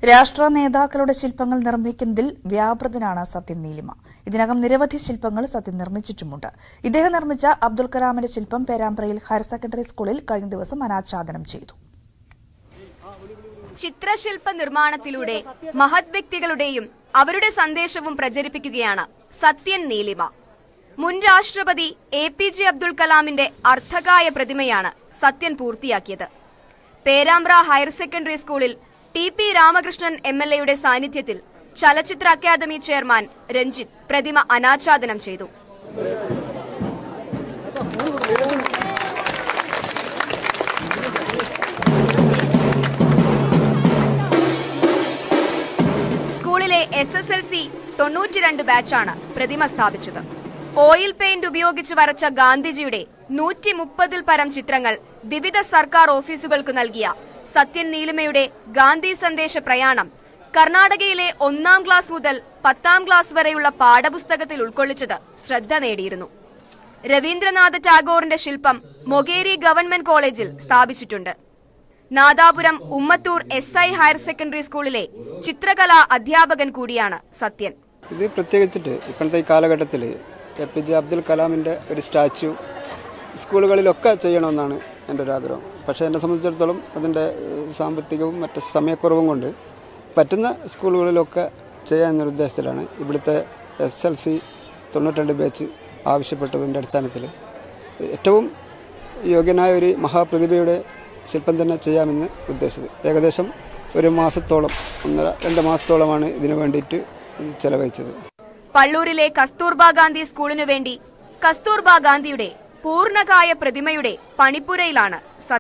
രാഷ്ട്ര നേതാക്കളുടെ ശില്പങ്ങൾ നിർമ്മിക്കുന്നതിൽ വ്യാപൃതനാണ് സത്യൻ നീലിമ. ഇതിനകം നിരവധി ശില്പങ്ങൾ സത്യൻ നിർമ്മിച്ചിട്ടുമുണ്ട്. ഇദ്ദേഹം നിർമ്മിച്ച അബ്ദുൽ കലാമിന്റെ ശില്പം പേരാമ്പ്രയിൽ ഹയർ സെക്കൻഡറി സ്കൂളിൽ കഴിഞ്ഞ ദിവസം അനാച്ഛാദനം ചെയ്തു. ചിത്രശില്പ നിർമ്മാണത്തിലൂടെ മഹത് വ്യക്തികളുടെയും അവരുടെ സന്ദേശവും പ്രചരിപ്പിക്കുകയാണ് സത്യൻ നീലിമ. മുൻ രാഷ്ട്രപതി APJ അബ്ദുൽ കലാമിന്റെ അർദ്ധകായ പ്രതിമയാണ് സത്യൻ പൂർത്തിയാക്കിയത്. പേരാമ്പ്ര ഹയർ സെക്കൻഡറി സ്കൂളിൽ TP രാമകൃഷ്ണൻ MLA സാന്നിധ്യത്തിൽ ചലച്ചിത്ര അക്കാദമി ചെയർമാൻ രഞ്ജിത്ത് പ്രതിമ അനാച്ഛാദനം ചെയ്തു. സ്കൂളിലെ SSLC 92 ബാച്ചാണ് പ്രതിമ സ്ഥാപിച്ചത്. ഓയിൽ പെയിന്റ് ഉപയോഗിച്ച് വരച്ച ഗാന്ധിജിയുടെ 130-ൽ പരം ചിത്രങ്ങൾ വിവിധ സർക്കാർ ഓഫീസുകൾക്ക് നൽകിയ സത്യൻ നീലിമയുടെ ഗാന്ധി സന്ദേശ പ്രയാണം കർണാടകയിലെ 1-ാം ക്ലാസ് മുതൽ 10-ാം ക്ലാസ് വരെയുള്ള പാഠപുസ്തകത്തിൽ ഉൾക്കൊള്ളിച്ചത് ശ്രദ്ധ നേടിയിരുന്നു. രവീന്ദ്രനാഥ ടാഗോറിന്റെ ശില്പം മൊകേരി ഗവൺമെന്റ് കോളേജിൽ സ്ഥാപിച്ചിട്ടുണ്ട്. Nadapuram Ummathur SI higher secondary സ്കൂളിലെ ചിത്രകലാ അധ്യാപകൻ കൂടിയാണ് സത്യൻ. ഇത് പ്രത്യേകിച്ചിട്ട് ഇപ്പോഴത്തെ ഈ കാലഘട്ടത്തിൽ APJ അബ്ദുൽ കലാമിൻ്റെ ഒരു സ്റ്റാച്യു സ്കൂളുകളിലൊക്കെ ചെയ്യണമെന്നാണ് എൻ്റെ ഒരു ആഗ്രഹം. പക്ഷേ എന്നെ സംബന്ധിച്ചിടത്തോളം അതിൻ്റെ സാമ്പത്തികവും മറ്റ് സമയക്കുറവും കൊണ്ട് പറ്റുന്ന സ്കൂളുകളിലൊക്കെ ചെയ്യാമെന്നൊരു ഉദ്ദേശത്തിലാണ് ഇവിടുത്തെ SLC 92 ബാച്ച് ആവശ്യപ്പെട്ടതിൻ്റെ അടിസ്ഥാനത്തിൽ ഏറ്റവും യോഗ്യനായ ഒരു മഹാപ്രതിഭയുടെ ശില്പം തന്നെ ചെയ്യാമെന്ന് ഉദ്ദേശിച്ചത്. ഏകദേശം ഒരു മാസത്തോളം 1.5-2 മാസത്തോളമാണ് ഇതിനു വേണ്ടിയിട്ട് ചെലവഴിച്ചത്. പള്ളൂരിലെ കസ്തൂർബ ഗാന്ധി സ്കൂളിനു വേണ്ടി കസ്തൂർബ ഗാന്ധിയുടെ പൂർണ്ണകായ പ്രതിമയുടെ പണിപ്പുരയിലാണ്